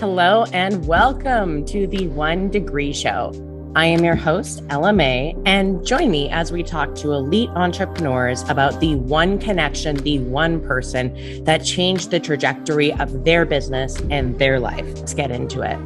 Hello and welcome to the One Degree Show. I am your host, ELLAMAE, and join me as we talk to elite entrepreneurs about the one connection, the one person that changed the trajectory of their business and their life. Let's get into it.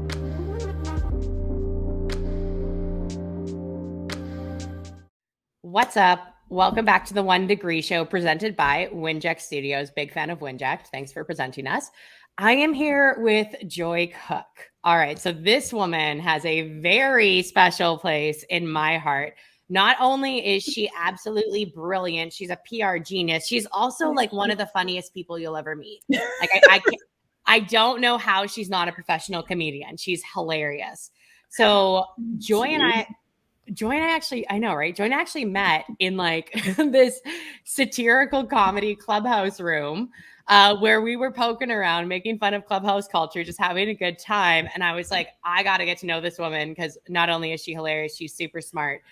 What's up? Welcome back to the One Degree Show presented by WINJECT Studios. Big fan of WINJECT. Thanks for presenting us. I am here with Joy Cook. All right, so this woman has a very special place in my heart. Not only is she absolutely brilliant, she's a PR genius, she's also like one of the funniest people you'll ever meet. Like I don't know how she's not a professional comedian. She's hilarious. So Joy and I actually, I know, right? Joy and I actually met in like this satirical comedy clubhouse room where we were poking around, making fun of clubhouse culture, just having a good time. And I was like, I got to get to know this woman because not only is she hilarious, she's super smart.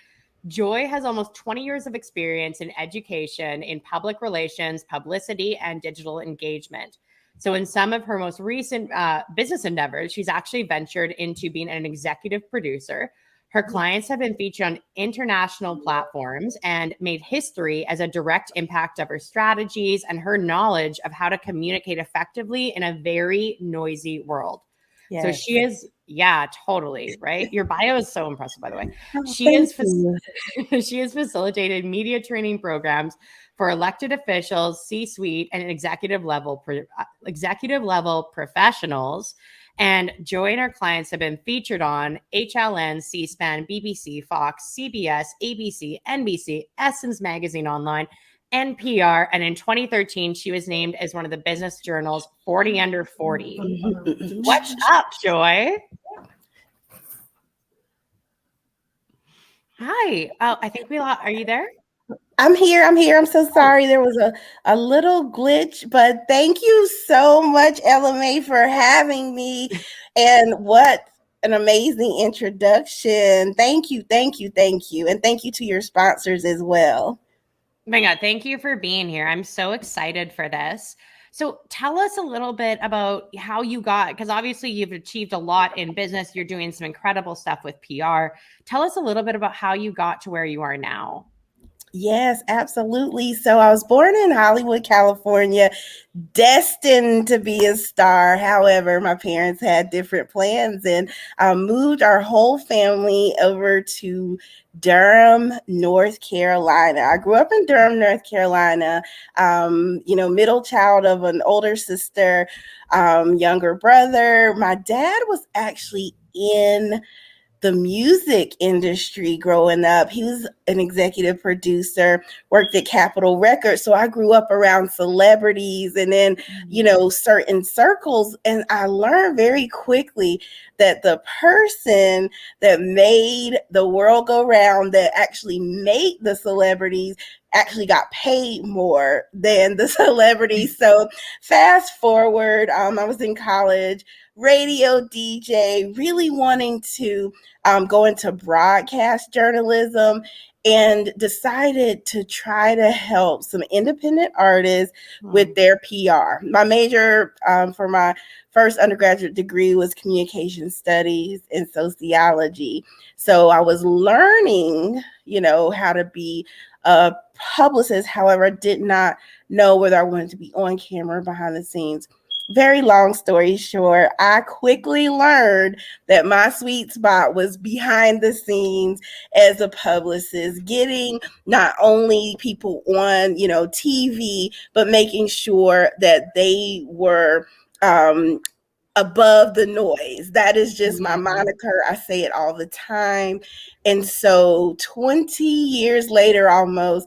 Joy has almost 20 years of experience in education, in public relations, publicity, and digital engagement. So in some of her most recent business endeavors, she's actually ventured into being an executive producer. Her clients have been featured on international platforms and made history as a direct impact of her strategies and her knowledge of how to communicate effectively in a very noisy world. Yes. So she is, yeah, totally, right? Your bio is so impressive, by the way. She has facilitated media training programs for elected officials, C-suite, and executive level professionals. And Joy and her clients have been featured on HLN, C-SPAN, BBC, Fox, CBS, ABC, NBC, Essence Magazine Online, NPR. And in 2013, she was named as one of the Business Journal's 40 Under 40. What's up, Joy? Hi. Oh, I think we lost. Are you there? I'm here. I'm so sorry. There was a little glitch, but thank you so much, ELLAMAE, for having me. And what an amazing introduction. Thank you. And thank you to your sponsors as well. Oh my God, thank you for being here. I'm so excited for this. So tell us a little bit about how you got, because obviously you've achieved a lot in business. You're doing some incredible stuff with PR. Tell us a little bit about how you got to where you are now. Yes, absolutely. So I was born in Hollywood, California, destined to be a star. However, my parents had different plans and moved our whole family over to Durham, North Carolina. I grew up in Durham, North Carolina, middle child of an older sister, younger brother. My dad was actually in the music industry growing up. He was an executive producer, worked at Capitol Records. So I grew up around celebrities and then, certain circles. And I learned very quickly that the person that made the world go round, that actually made the celebrities, actually got paid more than the celebrities. So fast forward, I was in college, radio DJ, really wanting to go into broadcast journalism, and decided to try to help some independent artists with their PR. My major for my first undergraduate degree was communication studies and sociology. So I was learning, how to be a publicist. However, I did not know whether I wanted to be on camera or behind the scenes. Very long story short, I quickly learned that my sweet spot was behind the scenes as a publicist, getting not only people on, TV, but making sure that they were above the noise. That is just my moniker. I say it all the time. And so 20 years later, almost,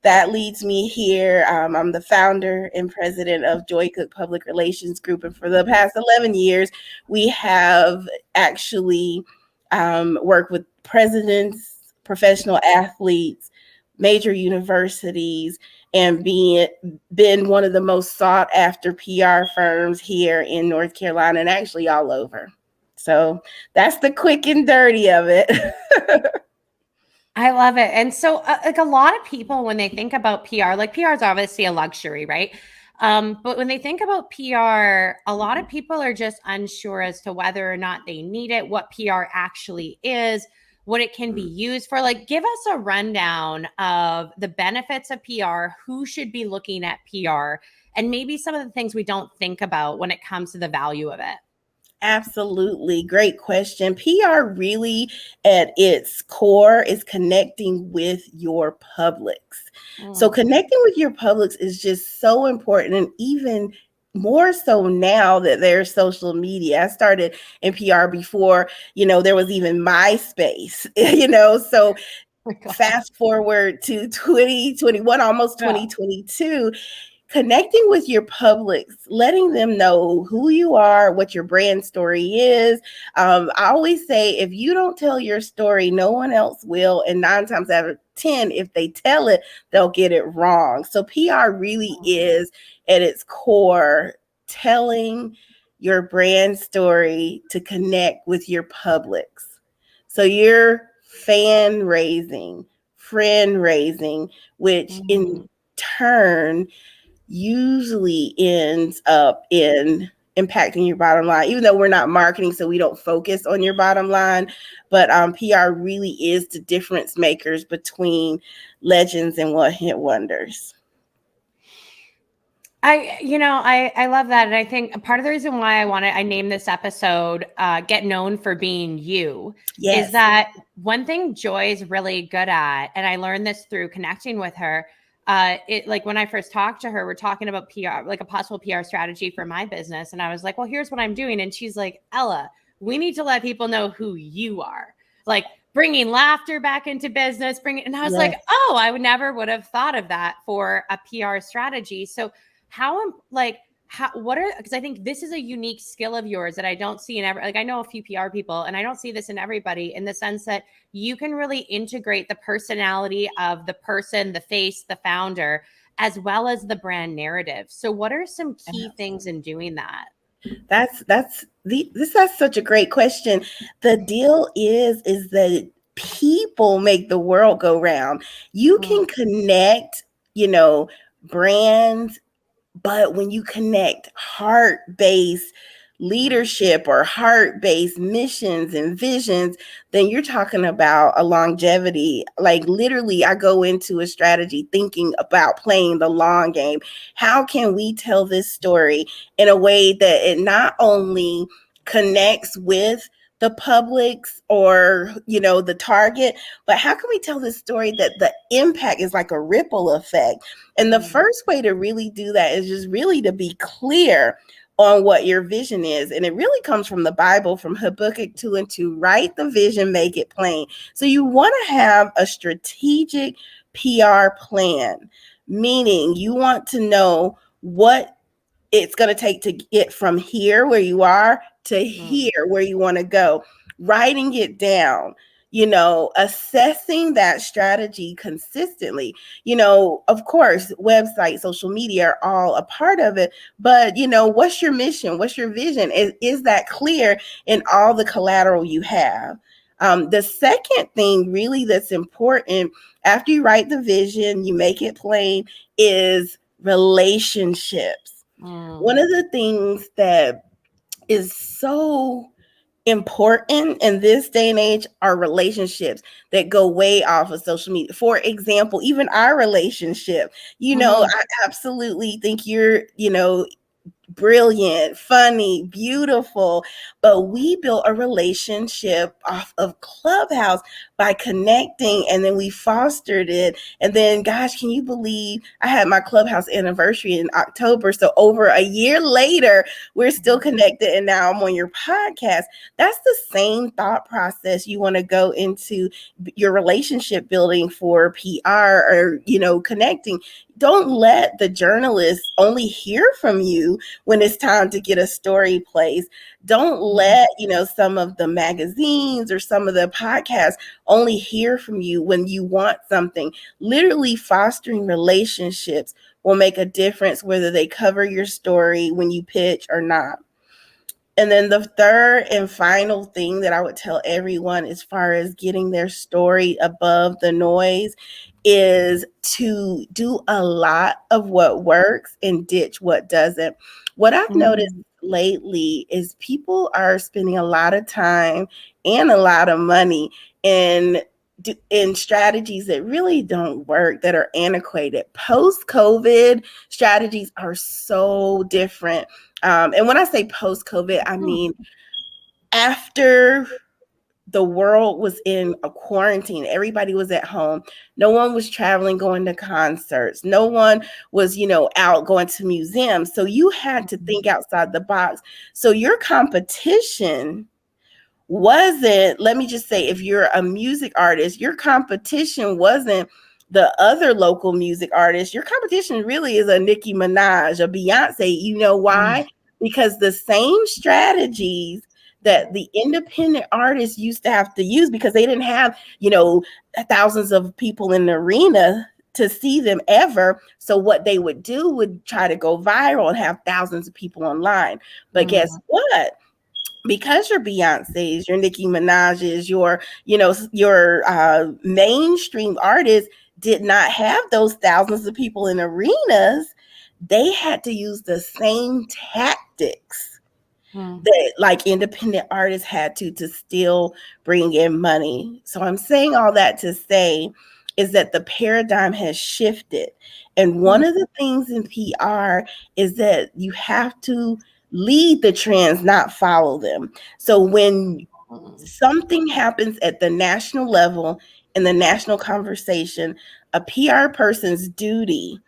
that leads me here. I'm the founder and president of Joy Cook Public Relations Group. And for the past 11 years, we have actually worked with presidents, professional athletes, major universities, and been one of the most sought after PR firms here in North Carolina and actually all over. So that's the quick and dirty of it. I love it. And so like a lot of people, when they think about PR, like PR is obviously a luxury, right? But when they think about PR, a lot of people are just unsure as to whether or not they need it, what PR actually is, what it can be used for. Like, give us a rundown of the benefits of PR, who should be looking at PR, and maybe some of the things we don't think about when it comes to the value of it. Absolutely. Great question. PR really at its core is connecting with your publics. So connecting with your publics is just so important, and even more so now that there's social media. I started in PR before, there was even MySpace, so fast forward to 2021, almost 2022, connecting with your publics, letting them know who you are, what your brand story is. I always say, if you don't tell your story, no one else will. And 9 times out of 10, if they tell it, they'll get it wrong. So PR really is at its core telling your brand story to connect with your publics. So you're fan raising, friend raising, which in turn usually ends up in impacting your bottom line, even though we're not marketing, so we don't focus on your bottom line. But PR really is the difference makers between legends and one-hit wonders. I love that. And I think part of the reason why I named this episode Get Known for Being You is that one thing Joy is really good at, and I learned this through connecting with her. Like when I first talked to her, we're talking about PR, like a possible PR strategy for my business. And I was like, well, here's what I'm doing. And she's like, Ella, we need to let people know who you are. Like bringing laughter back into business, and I was like, oh, I would have thought of that for a PR strategy. So because I think this is a unique skill of yours that I don't see in I know a few PR people, and I don't see this in everybody, in the sense that you can really integrate the personality of the person, the face, the founder, as well as the brand narrative. So what are some key things in doing that? That's such a great question. The deal is that people make the world go round. You can connect, brands, but when you connect heart-based leadership or heart-based missions and visions, then you're talking about a longevity. Like literally, I go into a strategy thinking about playing the long game. How can we tell this story in a way that it not only connects with the publics or the target, but how can we tell this story that the impact is like a ripple effect? And the first way to really do that is just really to be clear on what your vision is. And it really comes from the Bible, from Habakkuk 2:2, write the vision, make it plain. So you want to have a strategic PR plan, meaning you want to know what it's going to take to get from here where you are to here where you want to go, writing it down, assessing that strategy consistently. Of course, website, social media are all a part of it, but what's your mission? What's your vision? Is that clear in all the collateral you have? The second thing really that's important after you write the vision, you make it plain, is relationships. One of the things that is so important in this day and age are relationships that go way off of social media. For example, even our relationship, I absolutely think you're, brilliant, funny, beautiful, but we built a relationship off of Clubhouse by connecting, and then we fostered it. And then, gosh, can you believe I had my Clubhouse anniversary in October? So over a year later, we're still connected, and now I'm on your podcast. That's the same thought process you want to go into your relationship building for PR or, connecting. Don't let the journalists only hear from you when it's time to get a story placed. Don't let, some of the magazines or some of the podcasts only hear from you when you want something. Literally fostering relationships will make a difference whether they cover your story when you pitch or not. And then the third and final thing that I would tell everyone as far as getting their story above the noise is to do a lot of what works and ditch what doesn't. What I've noticed lately is people are spending a lot of time and a lot of money in strategies that really don't work, that are antiquated. Post-COVID strategies are so different. And when I say post-COVID, I mean after the world was in a quarantine. Everybody was at home. No one was traveling, going to concerts. No one was, out going to museums. So you had to think outside the box. So your competition wasn't, let me just say, if you're a music artist, your competition wasn't the other local music artists. Your competition really is a Nicki Minaj, a Beyonce. You know why? Because the same strategies that the independent artists used to have to use, because they didn't have, thousands of people in the arena to see them ever. So what they would do would try to go viral and have thousands of people online. But guess what? Because your Beyonce's, your Nicki Minaj's, your mainstream artists did not have those thousands of people in arenas, they had to use the same tactics that like independent artists had to still bring in money. So I'm saying all that to say is that the paradigm has shifted. And one of the things in PR is that you have to lead the trends, not follow them. So when something happens at the national level in the national conversation, a PR person's duty,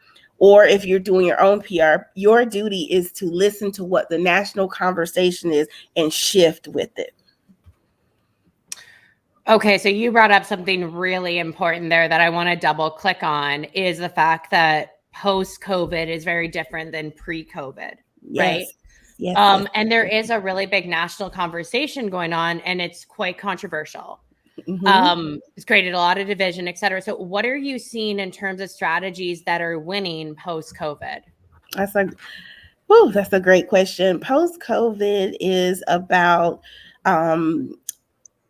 or if you're doing your own PR, your duty is to listen to what the national conversation is and shift with it. Okay, so you brought up something really important there that I want to double click on, is the fact that post-COVID is very different than pre-COVID, right? Yes. And there is a really big national conversation going on, and it's quite controversial. It's created a lot of division, et cetera. So what are you seeing in terms of strategies that are winning post-COVID? That's a great question. Post-COVID is about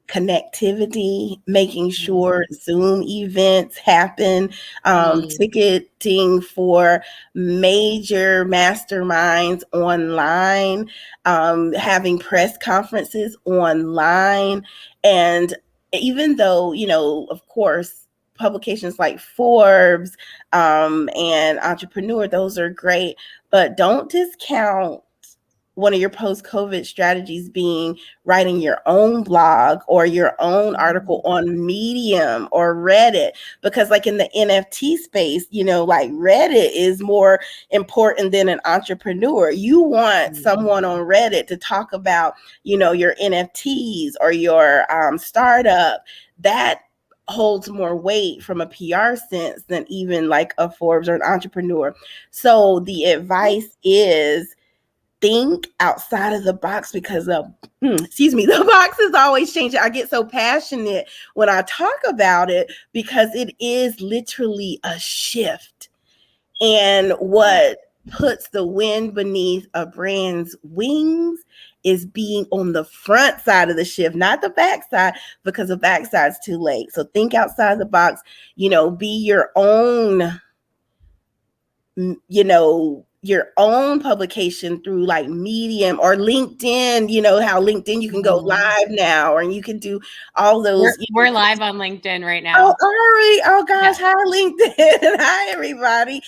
connectivity, making sure Zoom events happen, ticketing for major masterminds online, having press conferences online. And even though, of course, publications like Forbes and Entrepreneur, those are great, but don't discount one of your post-COVID strategies being writing your own blog or your own article on Medium or Reddit, because like in the NFT space, like Reddit is more important than an entrepreneur. You want someone on Reddit to talk about, your NFTs or your startup. That holds more weight from a PR sense than even like a Forbes or an Entrepreneur. So the advice is, think outside of the box, because the box is always changing. I get so passionate when I talk about it because it is literally a shift. And what puts the wind beneath a brand's wings is being on the front side of the shift, not the back side, because the back side's too late. So think outside the box, be your own, your own publication through like Medium or LinkedIn. How LinkedIn, you can go live now, or you can do all those. We're live on LinkedIn right now. Oh, Ari. Oh gosh. Hi, LinkedIn. Hi, everybody.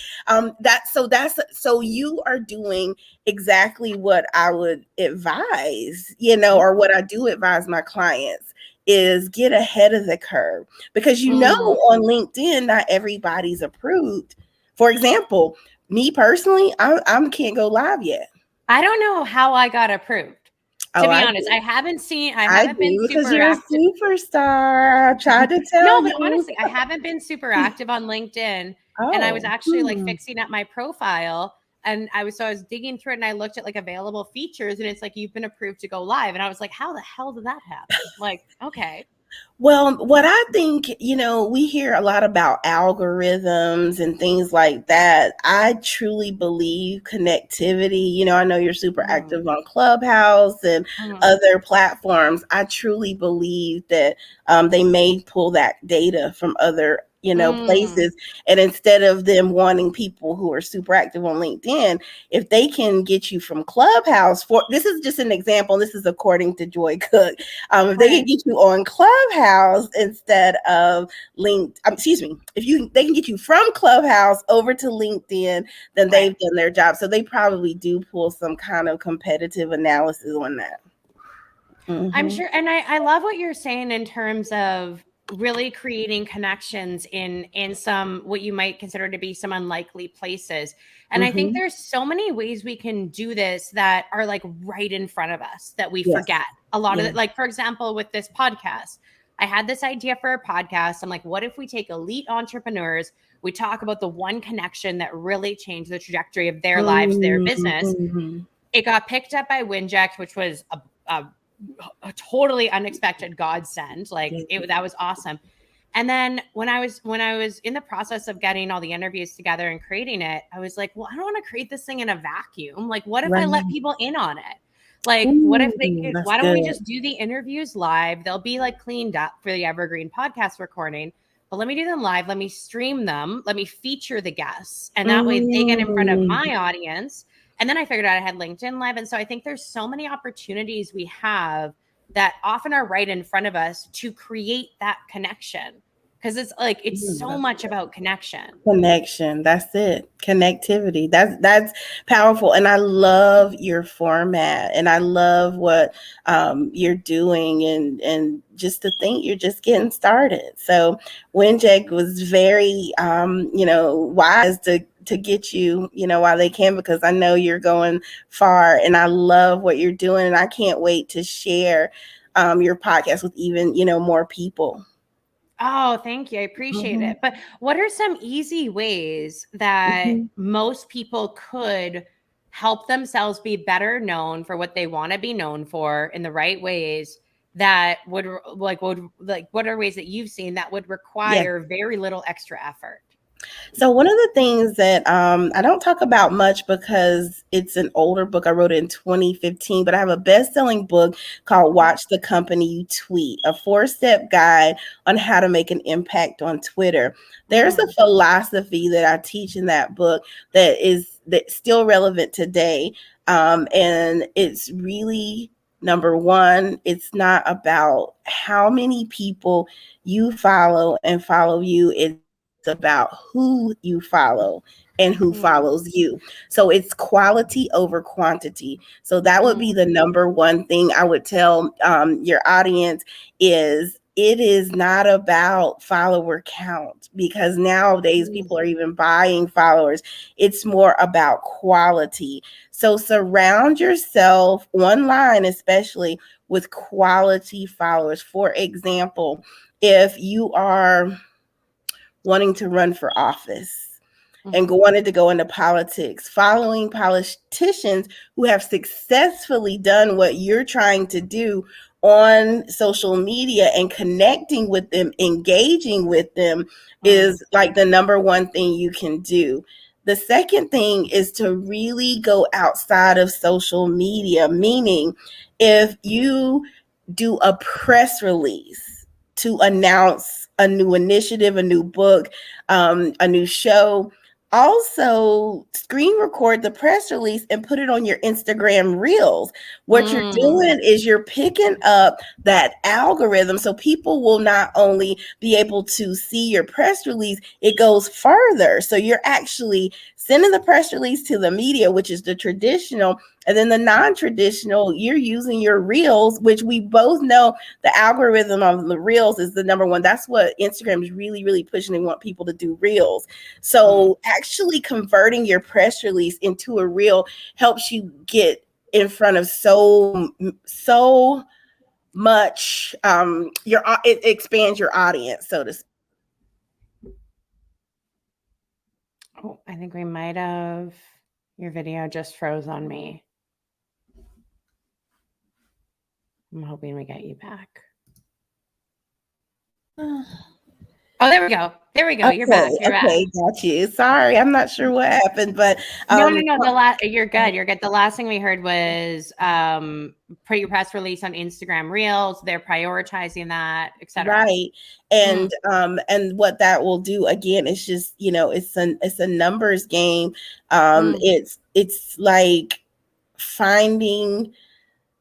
So you are doing exactly what I would advise, or what I do advise my clients, is get ahead of the curve, because on LinkedIn, not everybody's approved. For example, me personally, I can't go live yet. I don't know how I got approved. To be honest, I haven't been because super you're active. A superstar. I tried to tell you. No, but honestly, I haven't been super active on LinkedIn. And I was actually like fixing up my profile, and I was digging through it, and I looked at like available features, and it's like, you've been approved to go live. And I was like, how the hell did that happen? Like, okay. Well, what I think, we hear a lot about algorithms and things like that. I truly believe connectivity. I know you're super active on Clubhouse and other platforms. I truly believe that they may pull that data from other places. And instead of them wanting people who are super active on LinkedIn, if they can get you from Clubhouse, for this is just an example, this is according to Joy Cook. If they can get you on Clubhouse instead of they can get you from Clubhouse over to LinkedIn, then they've done their job. So they probably do pull some kind of competitive analysis on that. I'm sure. And I love what you're saying in terms of really creating connections in some what you might consider to be some unlikely places. And I think there's so many ways we can do this that are like right in front of us that we forget a lot of it. Like, for example, with this podcast, I had this idea for a podcast. I'm like, what if we take elite entrepreneurs, we talk about the one connection that really changed the trajectory of their lives, their business. It got picked up by WINJECT, which was a totally unexpected godsend. Like that was awesome. And then when I was in the process of getting all the interviews together and creating it, I was like, well, I don't want to create this thing in a vacuum. Like, what if I let people in on it? Like, what if they could, why don't we just do the interviews live? They'll be like cleaned up for the Evergreen podcast recording, but let me do them live. Let me stream them. Let me feature the guests. And that way they get in front of my audience. And then I figured out I had LinkedIn Live. And so I think there's so many opportunities we have that often are right in front of us to create that connection. Because it's like, it's so much about connection. That's it. Connectivity. That's powerful. And I love your format, and I love what you're doing, and just to think you're just getting started. So WINJECT was very wise to get you, while they can, because I know you're going far, and I love what you're doing, and I can't wait to share your podcast with even, more people. Oh, thank you. I appreciate it. But what are some easy ways that most people could help themselves be better known for what they want to be known for in the right ways that what are ways that you've seen that would require very little extra effort? So one of the things that I don't talk about much because it's an older book. I wrote it in 2015, but I have a best-selling book called Watch the Company You Tweet, a 4-step guide on how to make an impact on Twitter. There's a philosophy that I teach in that book that's still relevant today. And it's really, number one, it's not about how many people you follow and follow you. It's about who you follow and who follows you. So it's quality over quantity. So that would be the number one thing I would tell your audience is it is not about follower count, because nowadays people are even buying followers. It's more about quality. So surround yourself online, especially with quality followers. For example, if you are wanting to run for office and wanted to go into politics, following politicians who have successfully done what you're trying to do on social media and connecting with them, engaging with them is like the number one thing you can do. The second thing is to really go outside of social media, meaning if you do a press release to announce a new initiative, a new book, a new show, also screen record the press release and put it on your Instagram reels. What you're doing is you're picking up that algorithm, so people will not only be able to see your press release, it goes further. So you're actually sending the press release to the media, which is the traditional, and then the non-traditional, you're using your reels, which we both know the algorithm of the reels is the number one. That's what Instagram is really, really pushing. They want people to do reels. So actually converting your press release into a reel helps you get in front of so much. It expands your audience, so to speak. Oh, I think we might have, your video just froze on me. I'm hoping we get you back. Oh, there we go. There we go. You're back. You're back. Okay, got you. Sorry, I'm not sure what happened, but No. You're good. You're good. The last thing we heard was put your press release on Instagram Reels. They're prioritizing that, etc. right. And what that will do again is just, it's a numbers game. It's like finding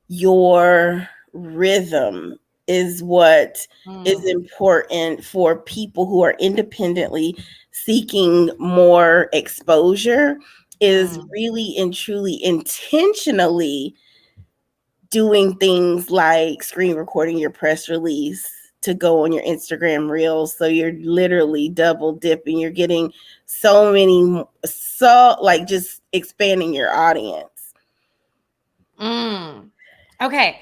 your rhythm is what is important for people who are independently seeking more exposure, is really and truly intentionally doing things like screen recording your press release to go on your Instagram Reels. So you're literally double dipping. You're getting just expanding your audience. Okay.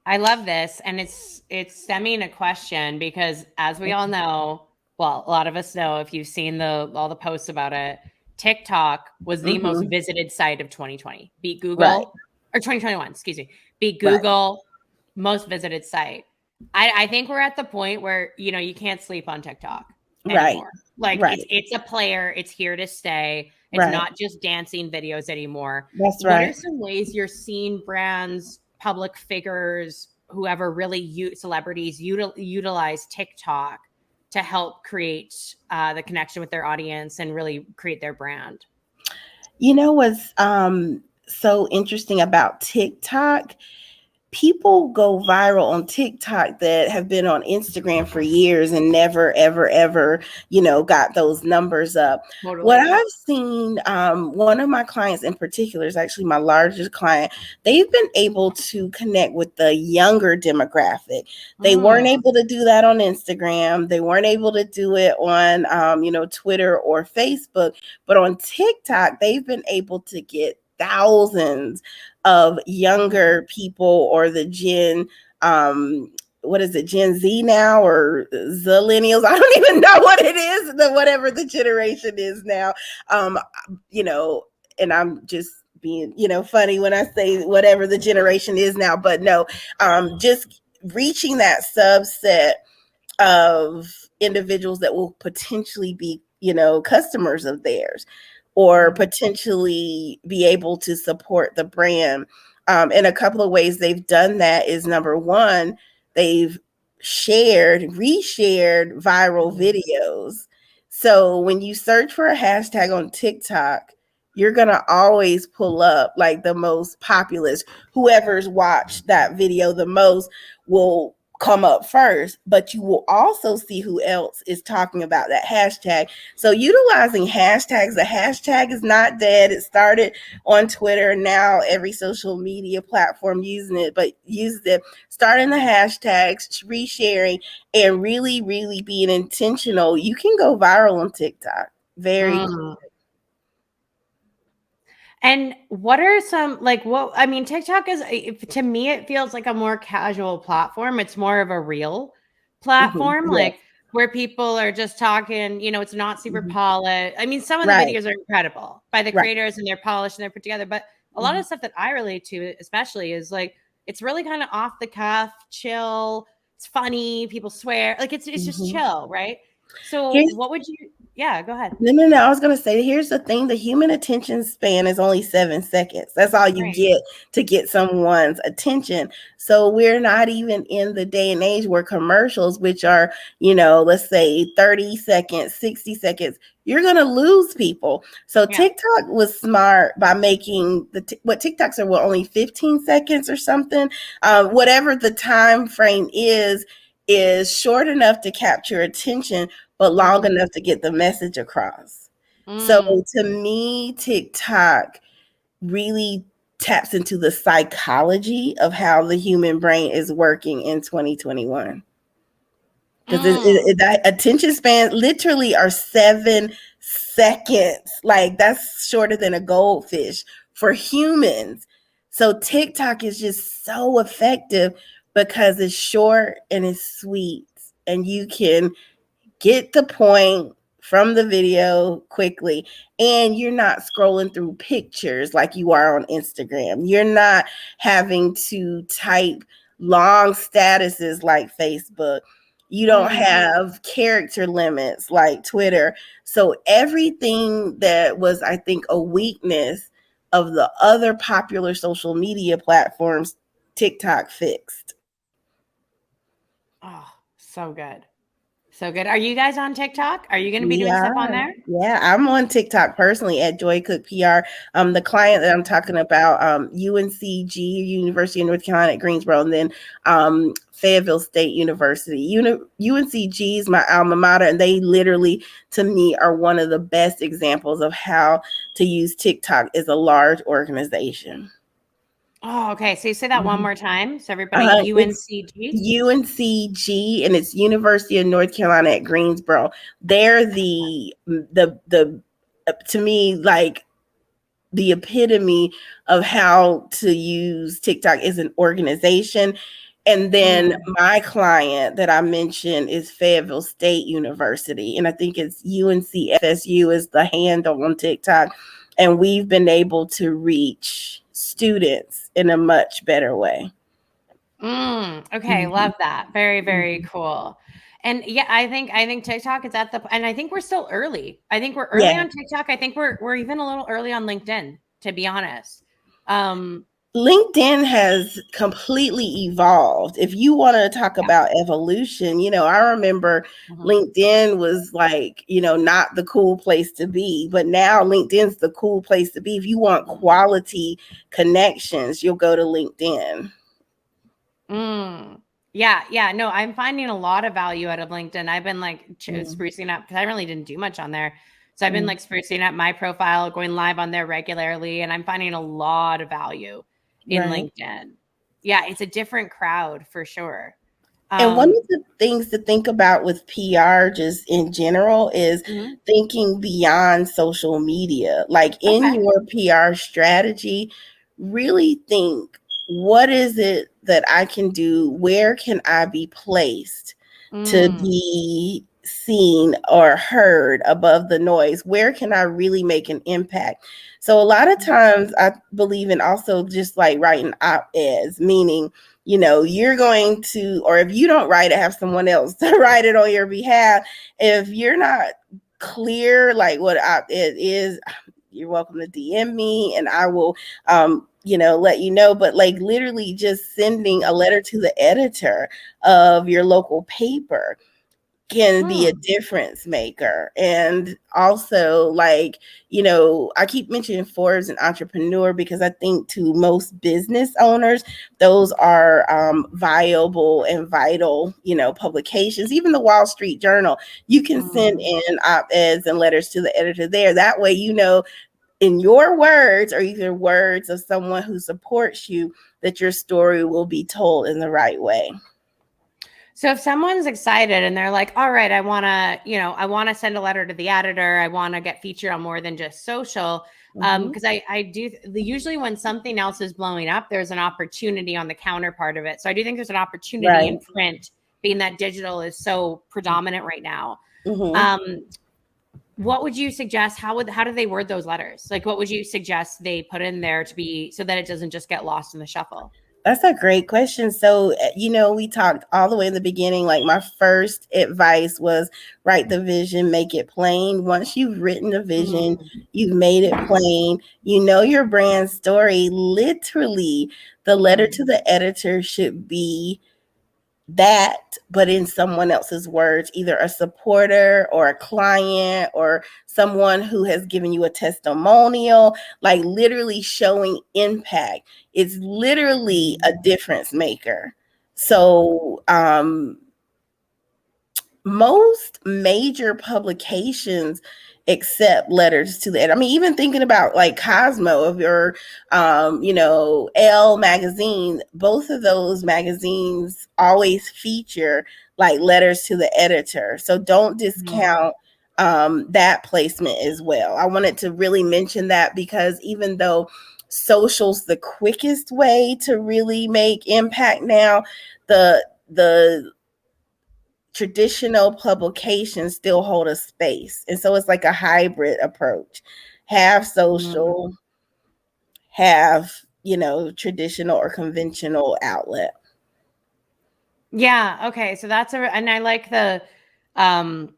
I love this. And it's stemming a question because, as we all know, well, a lot of us know, if you've seen all the posts about it, TikTok was the most visited site of 2020. Beat Google, or 2021, excuse me. Beat Google, most visited site. I think we're at the point where, you can't sleep on TikTok anymore. It's a player. It's here to stay. It's not just dancing videos anymore. That's right. What are some ways you're seeing brands, public figures, whoever, really celebrities utilize TikTok to help create the connection with their audience and really create their brand? What's so interesting about TikTok? People go viral on TikTok that have been on Instagram for years and never, ever, ever, got those numbers up. Totally. What I've seen, one of my clients in particular is actually my largest client. They've been able to connect with the younger demographic. They weren't able to do that on Instagram. They weren't able to do it on, Twitter or Facebook. But on TikTok, they've been able to get thousands of younger people, or the Gen Z now, or Zillennials? I don't even know what it is, whatever the generation is now. And I'm just being, funny when I say whatever the generation is now, but no, just reaching that subset of individuals that will potentially be, customers of theirs, or potentially be able to support the brand. In a couple of ways they've done that is, number one, they've reshared viral videos. So when you search for a hashtag on TikTok, you're going to always pull up like the most populous. Whoever's watched that video the most will come up first, but you will also see who else is talking about that hashtag. So utilizing hashtags, the hashtag is not dead. It started on Twitter. Now every social media platform uses it. Starting the hashtags, resharing, and really, really being intentional. You can go viral on TikTok. Very quick. And what are some, TikTok is, to me, it feels like a more casual platform. It's more of a real platform, where people are just talking, it's not super polished. I mean, some of the videos are incredible by the creators, and they're polished and they're put together. But a lot of stuff that I relate to, especially, is it's really kind of off the cuff, chill. It's funny. People swear. It's just chill, right? So what would you... Yeah, go ahead. No. I was going to say, here's the thing. The human attention span is only 7 seconds. That's all you get to get someone's attention. So we're not even in the day and age where commercials, which are, let's say 30 seconds, 60 seconds, you're going to lose people. So TikTok was smart by making what TikToks are, only 15 seconds or something. Whatever the time frame is short enough to capture attention, but long enough to get the message across. So to me, TikTok really taps into the psychology of how the human brain is working in 2021. Because the attention span literally are 7 seconds. That's shorter than a goldfish for humans. So TikTok is just so effective because it's short and it's sweet, and you can get the point from the video quickly, and you're not scrolling through pictures like you are on Instagram. You're not having to type long statuses like Facebook. You don't have character limits like Twitter. So everything that was, I think, a weakness of the other popular social media platforms, TikTok fixed. Oh, so good. So good. Are you guys on TikTok? Are you going to be We doing stuff on are. there? Yeah, I'm on TikTok personally at Joy Cook PR. The client that I'm talking about, UNCG, University of North Carolina at Greensboro, and then Fayetteville State University. UNCG is my alma mater, and they literally, to me, are one of the best examples of how to use TikTok as a large organization. Oh, okay. So you say that one more time. So everybody, It's UNCG. UNCG, and it's University of North Carolina at Greensboro. They're the to me, like, the epitome of how to use TikTok as an organization. And then my client that I mentioned is Fayetteville State University, and I think it's UNCFSU is the handle on TikTok. And we've been able to reach students in a much better way. Okay, love that. Very, very cool. And yeah, I think TikTok is at the, and I think we're still early. I think we're early on TikTok. I think we're even a little early on LinkedIn, to be honest. LinkedIn has completely evolved. If you want to talk about evolution, I remember LinkedIn was like, not the cool place to be, but now LinkedIn's the cool place to be. If you want quality connections, you'll go to LinkedIn. Yeah. No, I'm finding a lot of value out of LinkedIn. I've been like sprucing up because I really didn't do much on there. So I've been like sprucing up my profile, going live on there regularly, and I'm finding a lot of value in LinkedIn. Yeah, it's a different crowd for sure. And one of the things to think about with PR just in general is thinking beyond social media. Like in your PR strategy, really think, what is it that I can do? Where can I be placed to be seen or heard above the noise? Where can I really make an impact? So a lot of times I believe in also just like writing op-eds, meaning, you're going to, or if you don't write it, have someone else to write it on your behalf. If you're not clear, like what op-ed is, you're welcome to DM me and I will, let you know. But like literally just sending a letter to the editor of your local paper can be a difference maker. And also, like, I keep mentioning Forbes and Entrepreneur because I think to most business owners, those are viable and vital, publications. Even the Wall Street Journal, you can send in op-eds and letters to the editor there. That way, in your words or either words of someone who supports you, that your story will be told in the right way. So if someone's excited and they're like, all right, I want to send a letter to the editor. I want to get featured on more than just social. Because I do usually when something else is blowing up, there's an opportunity on the counterpart of it. So I do think there's an opportunity in print, being that digital is so predominant right now. What would you suggest? How do they word those letters? Like, what would you suggest they put in there to be so that it doesn't just get lost in the shuffle? That's a great question. So, we talked all the way in the beginning. Like my first advice was write the vision, make it plain. Once you've written the vision, you've made it plain, your brand story. Literally, the letter to the editor should be that, but in someone else's words, either a supporter or a client or someone who has given you a testimonial, like literally showing impact. It's literally a difference maker. So, most major publications accept letters to the editor. I mean, even thinking about like Cosmo of your, Elle magazine, both of those magazines always feature like letters to the editor. So don't discount that placement as well. I wanted to really mention that because even though social's the quickest way to really make impact now, the traditional publications still hold a space. And so it's like a hybrid approach. Have social, have, traditional or conventional outlet. Yeah. Okay. So and I like the, um,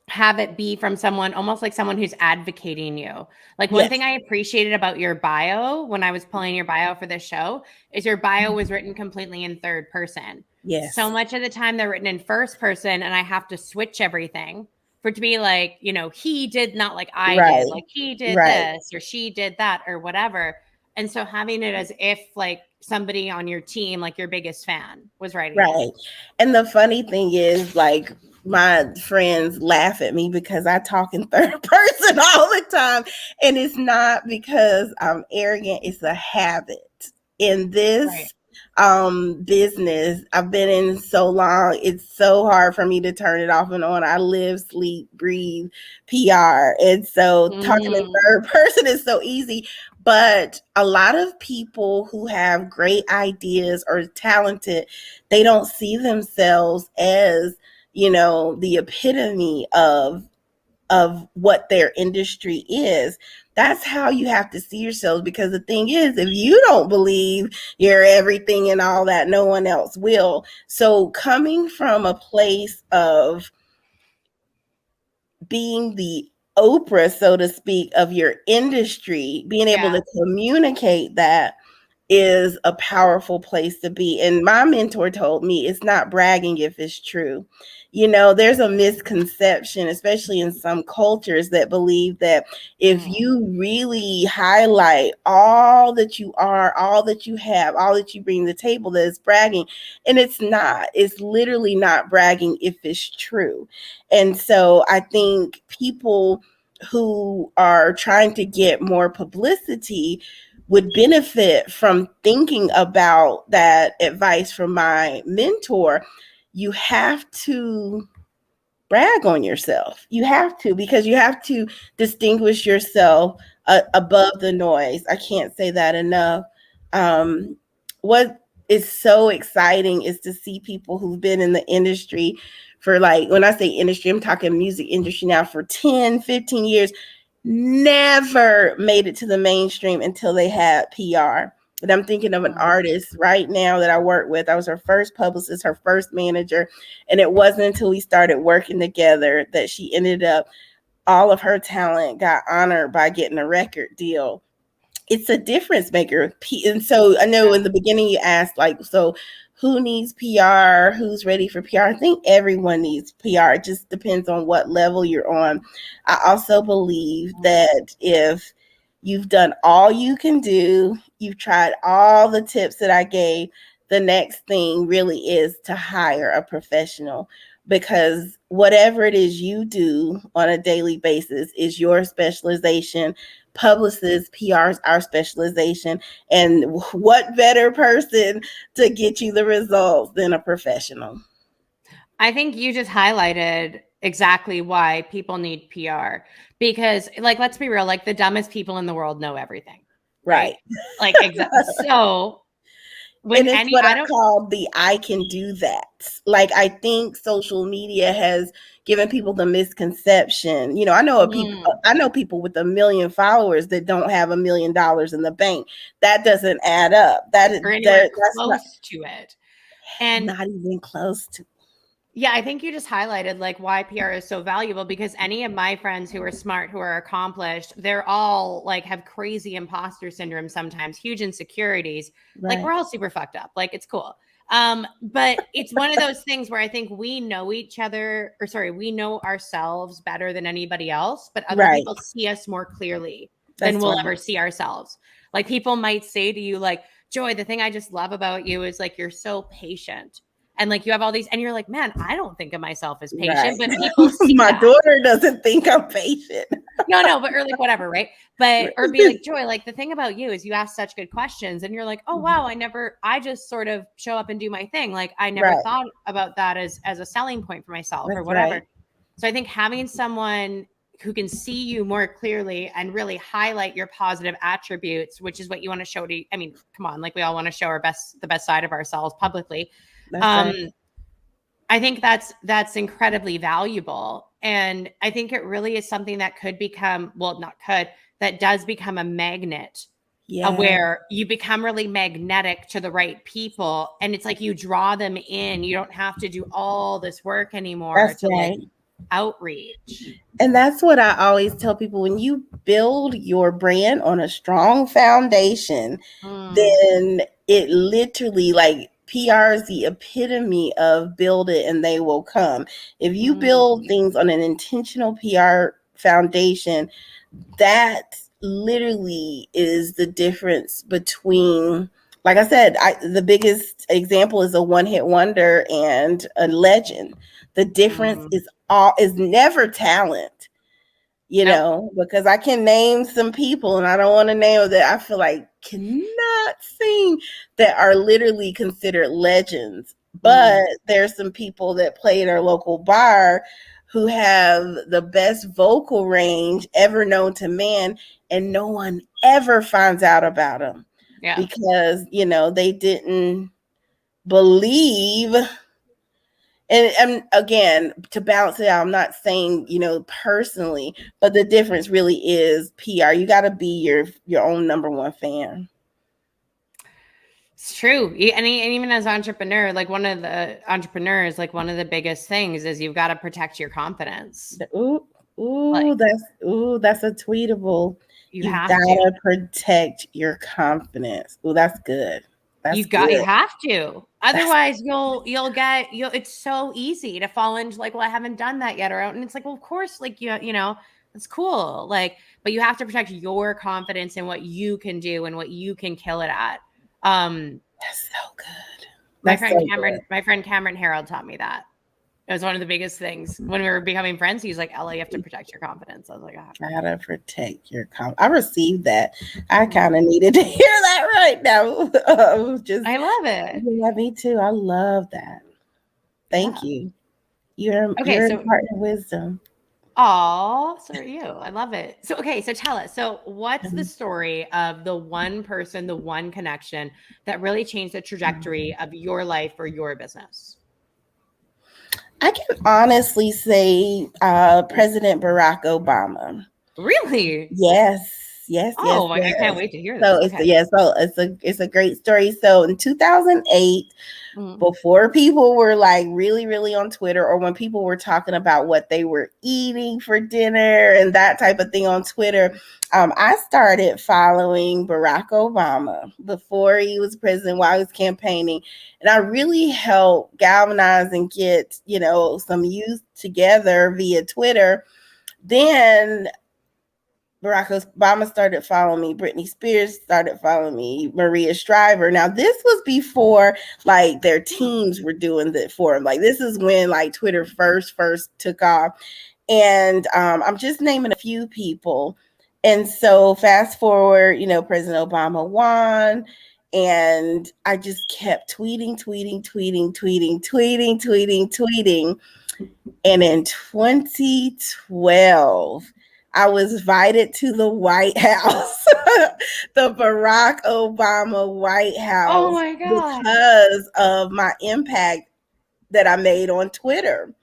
have it be from someone almost like someone who's advocating you. Like one Yes. thing I appreciated about your bio when I was pulling your bio for this show is your bio was written completely in third person. So Yes. much of the time they're written in first person and I have to switch everything for it to be like, he did not like I did, Right. like he did Right. this or she did that or whatever. And so having it as if like somebody on your team, like your biggest fan was writing it. Right. And the funny thing is, like, my friends laugh at me because I talk in third person all the time. And it's not because I'm arrogant, it's a habit. In Right. this business I've been in so long, it's so hard for me to turn it off and on. I live, sleep, breathe PR. And so talking in Mm, third person is so easy. But a lot of people who have great ideas or talented, they don't see themselves as, the epitome of what their industry is. That's how you have to see yourselves, because the thing is, if you don't believe you're everything and all that, no one else will. So coming from a place of being the Oprah, so to speak, of your industry, being able yeah. to communicate that is a powerful place to be. And my mentor told me it's not bragging if it's true. There's a misconception, especially in some cultures, that believe that if Mm. you really highlight all that you are, all that you have, all that you bring to the table, that it's bragging. And it's not. It's literally not bragging if it's true. And so I think people who are trying to get more publicity would benefit from thinking about that advice from my mentor. You have to brag on yourself. You have to, because you have to distinguish yourself above the noise. I can't say that enough. What is so exciting is to see people who've been in the industry for, like, when I say industry, I'm talking music industry now, for 10, 15 years, never made it to the mainstream until they had PR. And I'm thinking of an artist right now that I work with. I was her first publicist, her first manager. And it wasn't until we started working together that she ended up, all of her talent got honored by getting a record deal. It's a difference maker. And so I know in the beginning you asked, like, so who needs PR? Who's ready for PR? I think everyone needs PR. It just depends on what level you're on. I also believe that if you've done all you can do, you've tried all the tips that I gave, the next thing really is to hire a professional, because whatever it is you do on a daily basis is your specialization. Publicists, PRs, our specialization. And what better person to get you the results than a professional? I think you just highlighted exactly why people need PR because, like, let's be real, like the dumbest people in the world know everything, right? Right. Like, exactly. So when And it's any, what I I don't, call the I can do that. Like, I think social media has given people the misconception. mm, I know people with 1 million followers that don't have $1 million in the bank. That doesn't add up. or anywhere That's close to it. And not even close to. yeah, I think you just highlighted like why PR is so valuable because any of my friends who are smart, who are accomplished, they're all like have crazy imposter syndrome sometimes, huge insecurities. Like Right. we're all super fucked up. Like it's cool. But it's one of those things where I think we know each other, or sorry, we know ourselves better than anybody else, but other Right. people see us more clearly than That's we'll right. ever see ourselves. Like people might say to you, like, Joy, the thing I just love about you is like you're so patient and like you have all these and you're like, man, I don't think of myself as Right. patient, but people see My that. daughter doesn't think I'm patient. No, but or like whatever, right? But or be like, Joy, like the thing about you is you ask such good questions and you're like, oh wow, I just sort of show up and do my thing. Like I never Right. thought about that as a selling point for myself or That's whatever. right. So I think having someone who can see you more clearly and really highlight your positive attributes, which is what you want to show to, I mean, come on, like we all want to show the best side of ourselves publicly. That's Um, right. I think that's incredibly valuable. And I think it really is something that could become, well, not could, that does become a magnet Yeah. where you become really magnetic to the right people, and it's like you draw them in. You don't have to do all this work anymore That's to right. like outreach. And that's what I always tell people: when you build your brand on a strong foundation, then it literally, like, PR is the epitome of build it and they will come. If you build things on an intentional PR foundation, that literally is the difference between, like I said, the biggest example is a one-hit wonder and a legend. The difference is never talent, because I can name some people, and I don't want to name that I feel like cannot sing, that are literally considered legends. But there's some people that play at our local bar who have the best vocal range ever known to man, and no one ever finds out about them because, they didn't believe. And again, to balance it out, I'm not saying, personally, but the difference really is PR. You got to be your own number one fan. It's true. And even as an entrepreneur, like one of the entrepreneurs, like one of the biggest things is you've got to protect your confidence. That's a tweetable. You gotta protect your confidence. That's good. You have to. Otherwise you'll get it's so easy to fall into like, well, I haven't done that yet, and it's like, well, of course, like, it's cool. Like, but you have to protect your confidence in what you can do and what you can kill it at. That's so good. My friend Cameron Harold taught me that. It was one of the biggest things when we were becoming friends. He's like, Ella, you have to protect your confidence. I was like, gotta protect your confidence. I received that. I kind of needed to hear that right now. I love it. Yeah, me too. I love that. Thank you. You're a partner of wisdom. Oh, so are you. I love it. So, so tell us. So what's the story of the one person, the one connection that really changed the trajectory of your life or your business? I can honestly say President Barack Obama. Really? Yes. Oh, I can't wait to hear this. So it's a great story. So in 2008, before people were like really, really on Twitter, or when people were talking about what they were eating for dinner and that type of thing on Twitter, I started following Barack Obama before he was president, while he was campaigning. And I really helped galvanize and get, some youth together via Twitter. Then Barack Obama started following me. Britney Spears started following me. Maria Shriver. Now, this was before like their teams were doing that for them. Like, this is when like Twitter first took off. And I'm just naming a few people. And so fast forward, President Obama won. And I just kept tweeting. And in 2012, I was invited to the White House, the Barack Obama White House. Oh my God. Because of my impact that I made on Twitter.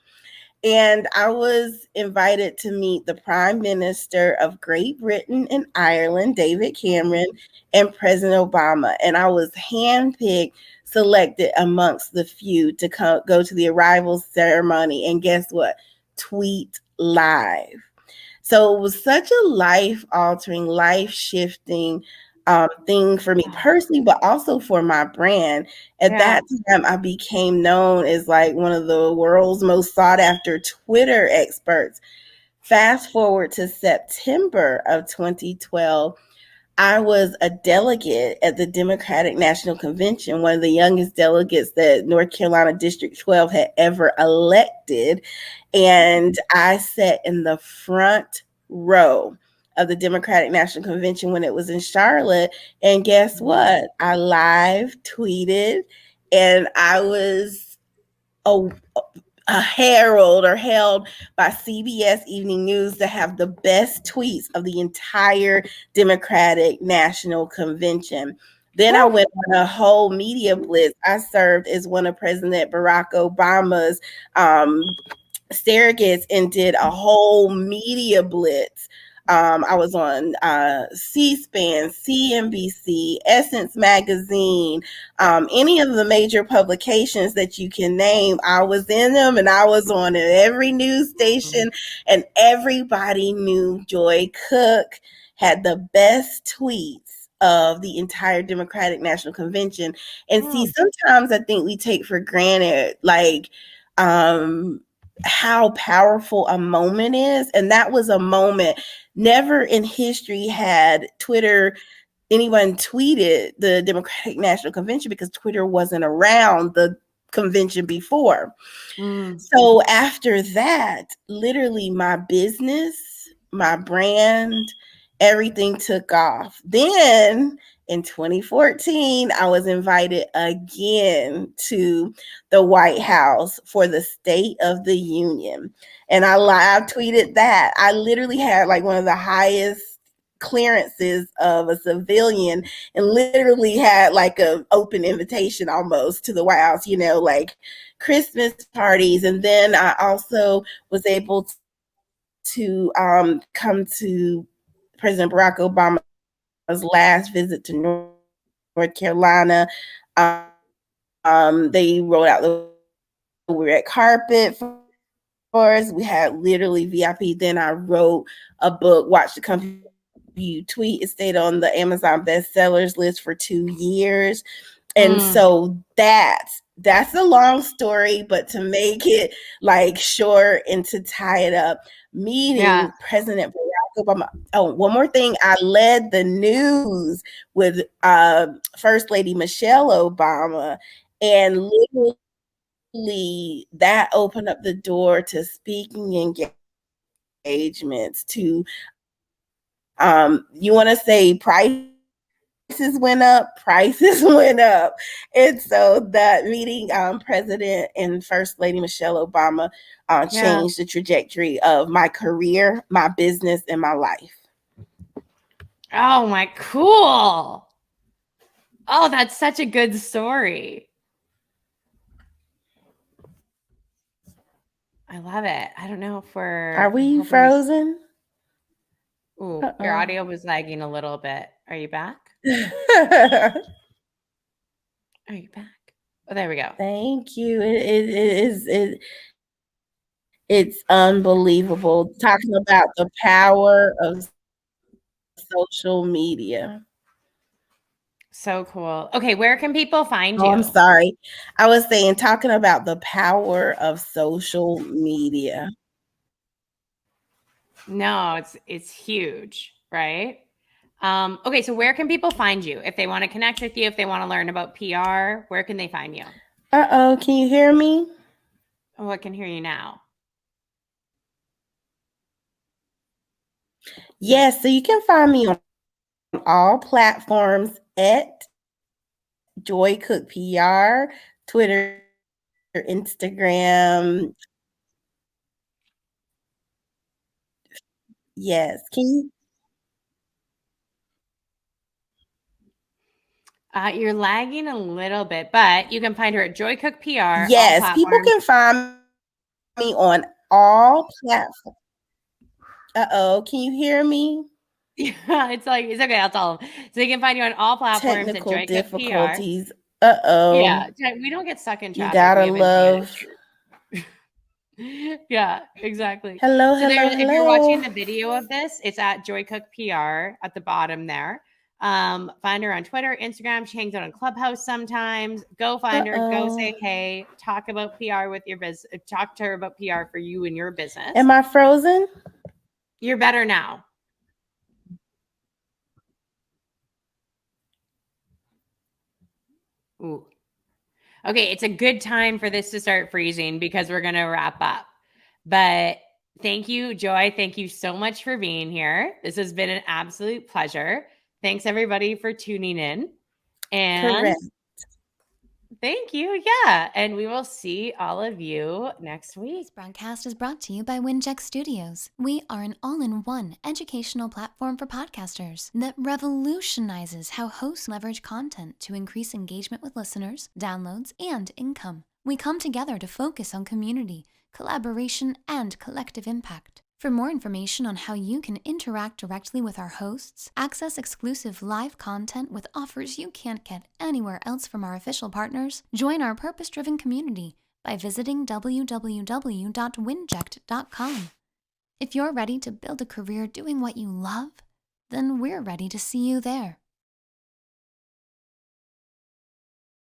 And I was invited to meet the Prime Minister of Great Britain and Ireland, David Cameron, and President Obama. And I was handpicked, selected amongst the few to go to the arrival ceremony. And guess what? Tweet live. So it was such a life-altering, life-shifting thing for me personally, but also for my brand. At that time, I became known as like one of the world's most sought-after Twitter experts. Fast forward to September of 2012, I was a delegate at the Democratic National Convention, one of the youngest delegates that North Carolina District 12 had ever elected. And I sat in the front row of the Democratic National Convention when it was in Charlotte. And guess what? I live tweeted, and I was a herald or held by CBS Evening News to have the best tweets of the entire Democratic National Convention. Then I went on a whole media blitz. I served as one of President Barack Obama's surrogates and did a whole media blitz I was on C-SPAN, CNBC, Essence Magazine, any of the major publications that you can name. I was in them, and I was on every news station, and everybody knew Joy Cook had the best tweets of the entire Democratic National Convention. And see, sometimes I think we take for granted, like, how powerful a moment is. And that was a moment. Never in history had anyone tweeted the Democratic National Convention, because Twitter wasn't around the convention before. So after that, literally my business, my brand, everything took off. Then in 2014, I was invited again to the White House for the State of the Union. And I live tweeted that. I literally had like one of the highest clearances of a civilian, and literally had like an open invitation almost to the White House, like Christmas parties. And then I also was able to come to President Barack Obama's last visit to North Carolina. They rolled out the red carpet for us. We had literally VIP. Then I wrote a book, Watch the Company You Tweet. It stayed on the Amazon bestsellers list for 2 years. And so that's a long story, but to make it like short and to tie it up, meeting President Barack Obama. Oh, one more thing. I led the news with First Lady Michelle Obama, and literally that opened up the door to speaking engagements, to you want to say prices went up. And so that meeting President and First Lady Michelle Obama changed the trajectory of my career, my business, and my life. Oh, my cool. Oh, that's such a good story. I love it. I don't know if Are we frozen? Ooh, your audio was lagging a little bit. Are you back? Are you back? Oh, there we go. Thank you. It's unbelievable. Talking about the power of social media. So cool. Okay, where can people find you? Oh, I'm sorry. I was saying, talking about the power of social media. No, it's huge, right? Okay, so where can people find you if they want to connect with you, if they want to learn about PR? Where can they find you? Can you hear me? Oh, I can hear you now. Yes, so you can find me on all platforms at Joy Cook PR, Twitter, Instagram. Yes. Can you? You're lagging a little bit, but you can find her at Joy Cook PR. Yes, people can find me on all platforms. Can you hear me? Yeah, it's okay. I'll tell them. So you can find you on all platforms Technical at Joy Cook difficulties. PR. Yeah, we don't get stuck in traffic. You gotta love. Yeah, exactly. Hello. If you're watching the video of this, it's at Joy Cook PR at the bottom there. Find her on Twitter, Instagram. She hangs out on Clubhouse sometimes. Go find her. Go say hey. Talk about PR with your business. Talk to her about PR for you and your business. Am I frozen? You're better now. Ooh. Okay, it's a good time for this to start freezing because we're going to wrap up. But thank you, Joy. Thank you so much for being here. This has been an absolute pleasure. Thanks, everybody, for tuning in. And correct. Thank you. Yeah. And we will see all of you next week. This broadcast is brought to you by WINJECT Studios. We are an all-in-one educational platform for podcasters that revolutionizes how hosts leverage content to increase engagement with listeners, downloads, and income. We come together to focus on community, collaboration, and collective impact. For more information on how you can interact directly with our hosts, access exclusive live content with offers you can't get anywhere else from our official partners, join our purpose-driven community by visiting www.winject.com. If you're ready to build a career doing what you love, then we're ready to see you there.